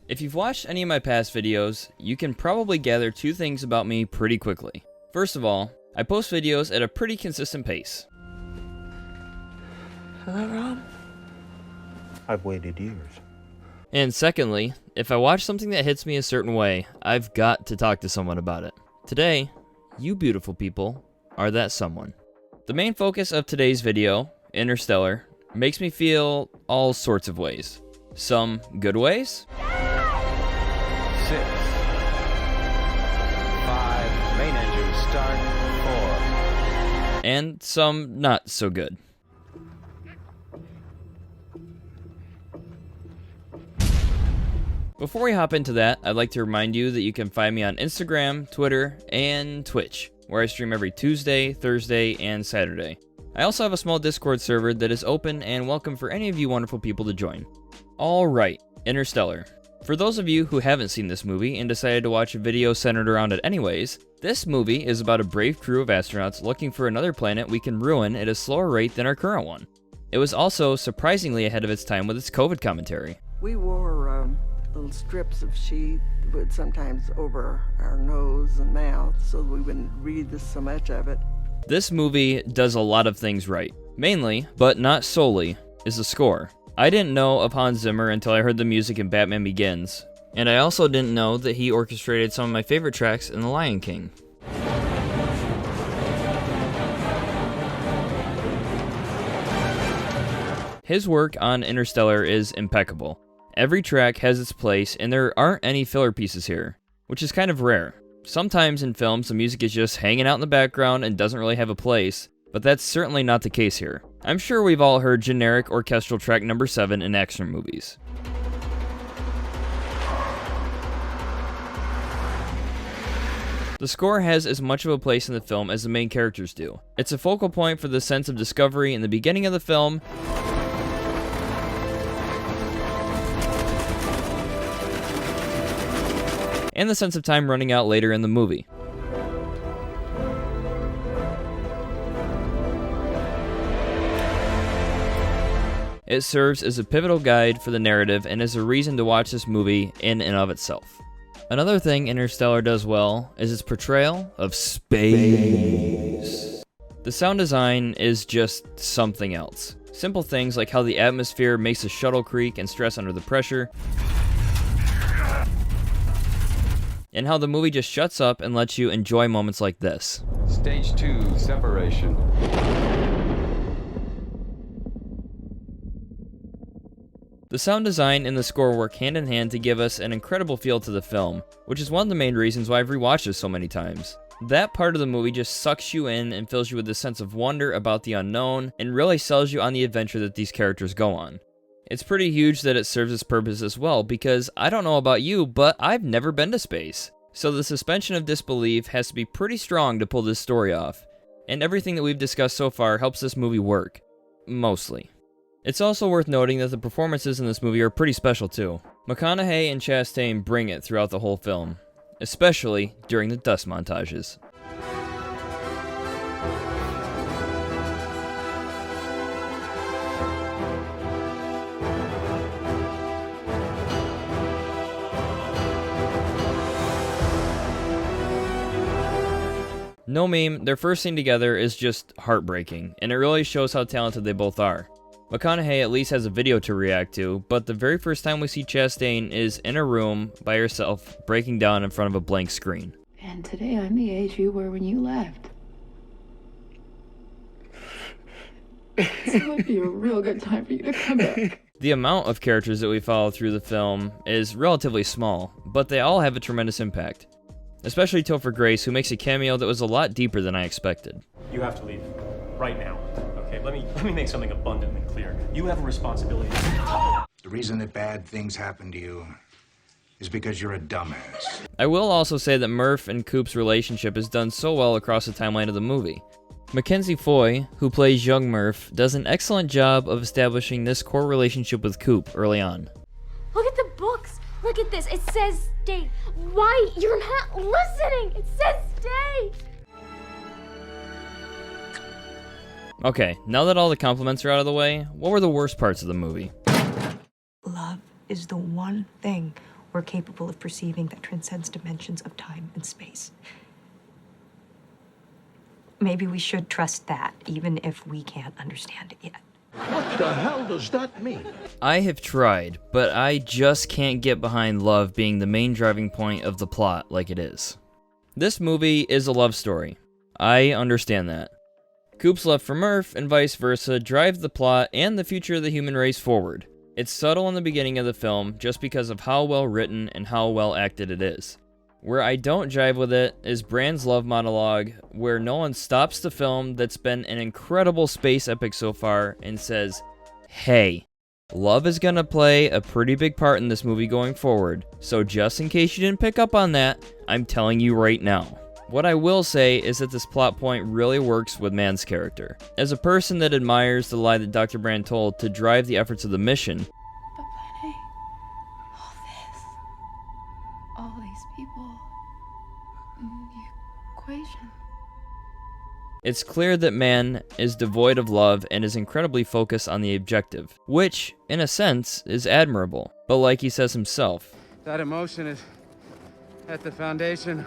If you've watched any of my past videos, you can probably gather two things about me pretty quickly. First of all, I post videos at a pretty consistent pace. Hello, Rob? I've waited years. And secondly, if I watch something that hits me a certain way, I've got to talk to someone about it. Today, you beautiful people are that someone. The main focus of today's video, Interstellar, makes me feel all sorts of ways. Some good ways. 6, 5, main engine start, 4. And some not so good. Before we hop into that, I'd like to remind you that you can find me on Instagram, Twitter, and Twitch, where I stream every Tuesday, Thursday, and Saturday. I also have a small Discord server that is open and welcome for any of you wonderful people to join. Alright, Interstellar. For those of you who haven't seen this movie and decided to watch a video centered around it anyways, this movie is about a brave crew of astronauts looking for another planet we can ruin at a slower rate than our current one. It was also surprisingly ahead of its time with its COVID commentary. We wore little strips of sheet would sometimes over our nose and mouth so we wouldn't read so much of it. This movie does a lot of things right. Mainly, but not solely, is the score. I didn't know of Hans Zimmer until I heard the music in Batman Begins, and I also didn't know that he orchestrated some of my favorite tracks in The Lion King. His work on Interstellar is impeccable. Every track has its place, and there aren't any filler pieces here, which is kind of rare. Sometimes in films, the music is just hanging out in the background and doesn't really have a place, but that's certainly not the case here. I'm sure we've all heard generic orchestral track number 7 in action movies. The score has as much of a place in the film as the main characters do. It's a focal point for the sense of discovery in the beginning of the film, and the sense of time running out later in the movie. It serves as a pivotal guide for the narrative and is a reason to watch this movie in and of itself. Another thing Interstellar does well is its portrayal of space. The sound design is just something else. Simple things like how the atmosphere makes the shuttle creak and stress under the pressure, and how the movie just shuts up and lets you enjoy moments like this. Stage 2, separation. The sound design and the score work hand in hand to give us an incredible feel to the film, which is one of the main reasons why I've rewatched this so many times. That part of the movie just sucks you in and fills you with a sense of wonder about the unknown and really sells you on the adventure that these characters go on. It's pretty huge that it serves its purpose as well, because I don't know about you, but I've never been to space. So the suspension of disbelief has to be pretty strong to pull this story off. And everything that we've discussed so far helps this movie work. Mostly. It's also worth noting that the performances in this movie are pretty special too. McConaughey and Chastain bring it throughout the whole film, especially during the dust montages. No meme, their first scene together is just heartbreaking, and it really shows how talented they both are. McConaughey at least has a video to react to, but the very first time we see Chastain is in a room by herself, breaking down in front of a blank screen. And today I'm the age you were when you left. This might be a real good time for you to come back. The amount of characters that we follow through the film is relatively small, but they all have a tremendous impact. Especially Topher Grace, who makes a cameo that was a lot deeper than I expected. You have to leave right now. Okay, let me make something abundantly clear. You have a responsibility. The reason that bad things happen to you is because you're a dumbass. I will also say that Murph and Coop's relationship is done so well across the timeline of the movie. Mackenzie Foy, who plays young Murph, does an excellent job of establishing this core relationship with Coop early on. Look at the books. Look at this. It says stay. Why? You're not listening. It says stay. Okay, now that all the compliments are out of the way, what were the worst parts of the movie? Love is the one thing we're capable of perceiving that transcends dimensions of time and space. Maybe we should trust that, even if we can't understand it yet. What the hell does that mean? I have tried, but I just can't get behind love being the main driving point of the plot like it is. This movie is a love story. I understand that. Coop's love for Murph and vice versa drive the plot and the future of the human race forward. It's subtle in the beginning of the film just because of how well written and how well acted it is. Where I don't jive with it is Brand's love monologue, where Nolan stops the film that's been an incredible space epic so far and says, hey, love is gonna play a pretty big part in this movie going forward, so just in case you didn't pick up on that, I'm telling you right now. What I will say is that this plot point really works with Man's character. As a person that admires the lie that Dr. Brand told to drive the efforts of the mission, But Penny, all this, all these people, the equation. it's clear that Man is devoid of love and is incredibly focused on the objective, which, in a sense, is admirable. But like he says himself, that emotion is at the foundation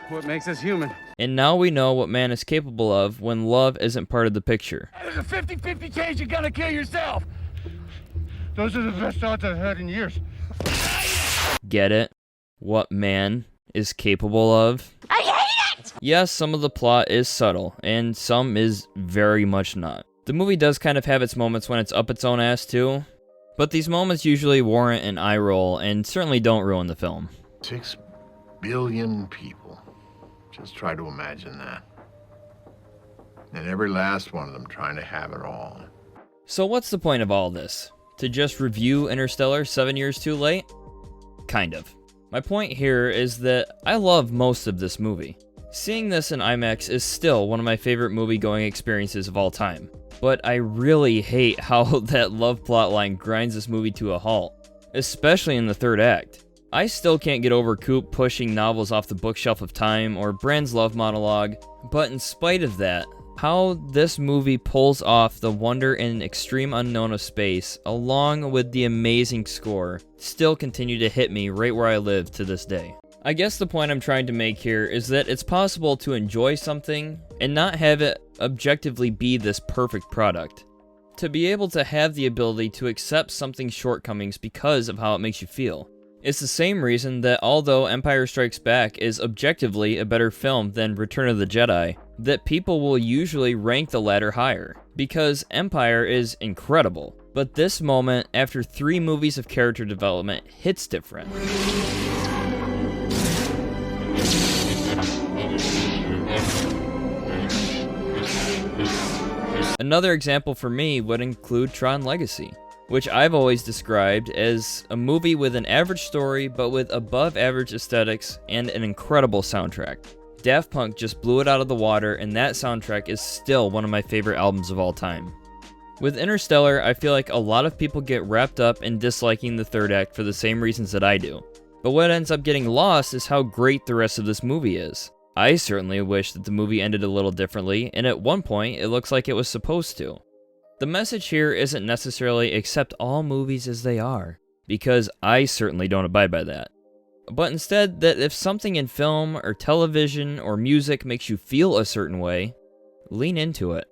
what makes us human. And now we know what Man is capable of when love isn't part of the picture. There's a 50-50 chance you're gonna kill yourself. Those are the best odds I've had in years. Get it? What Man is capable of? I hate it! Yes, some of the plot is subtle, and some is very much not. The movie does kind of have its moments when it's up its own ass too, but these moments usually warrant an eye roll and certainly don't ruin the film. 6 billion people. Just try to imagine that. And every last one of them trying to have it all. So what's the point of all this? To just review Interstellar 7 years too late? Kind of. My point here is that I love most of this movie. Seeing this in IMAX is still one of my favorite movie-going experiences of all time. But I really hate how that love plotline grinds this movie to a halt, especially in the third act. I still can't get over Coop pushing novels off the bookshelf of time or Brand's love monologue, but in spite of that, how this movie pulls off the wonder and extreme unknown of space, along with the amazing score, still continue to hit me right where I live to this day. I guess the point I'm trying to make here is that it's possible to enjoy something and not have it objectively be this perfect product. To be able to have the ability to accept something's shortcomings because of how it makes you feel. It's the same reason that although Empire Strikes Back is objectively a better film than Return of the Jedi, that people will usually rank the latter higher, because Empire is incredible, but this moment, after 3 movies of character development, hits different. Another example for me would include Tron Legacy, which I've always described as a movie with an average story but with above average aesthetics and an incredible soundtrack. Daft Punk just blew it out of the water, and that soundtrack is still one of my favorite albums of all time. With Interstellar, I feel like a lot of people get wrapped up in disliking the third act for the same reasons that I do. But what ends up getting lost is how great the rest of this movie is. I certainly wish that the movie ended a little differently, and at one point it looks like it was supposed to. The message here isn't necessarily accept all movies as they are, because I certainly don't abide by that. But instead that if something in film or television or music makes you feel a certain way, lean into it.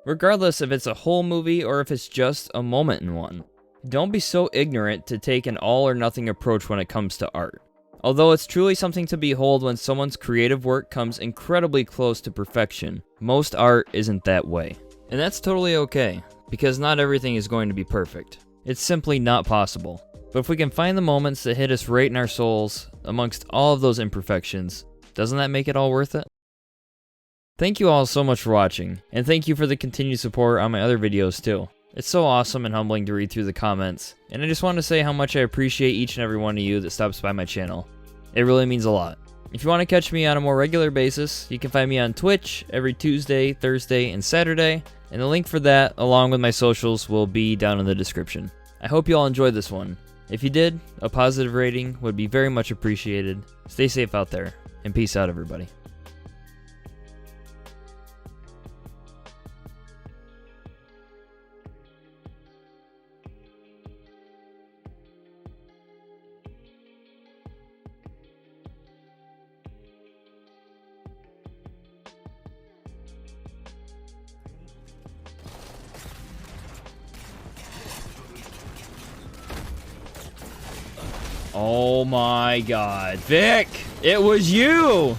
Regardless if it's a whole movie or if it's just a moment in one. Don't be so ignorant to take an all or nothing approach when it comes to art. Although it's truly something to behold when someone's creative work comes incredibly close to perfection, most art isn't that way. And that's totally okay, because not everything is going to be perfect. It's simply not possible. But if we can find the moments that hit us right in our souls, amongst all of those imperfections, doesn't that make it all worth it? Thank you all so much for watching, and thank you for the continued support on my other videos too. It's so awesome and humbling to read through the comments, and I just want to say how much I appreciate each and every one of you that stops by my channel. It really means a lot. If you want to catch me on a more regular basis, you can find me on Twitch every Tuesday, Thursday, and Saturday, and the link for that, along with my socials, will be down in the description. I hope you all enjoyed this one. If you did, a positive rating would be very much appreciated. Stay safe out there, and peace out, everybody. Oh my God, Vic, it was you.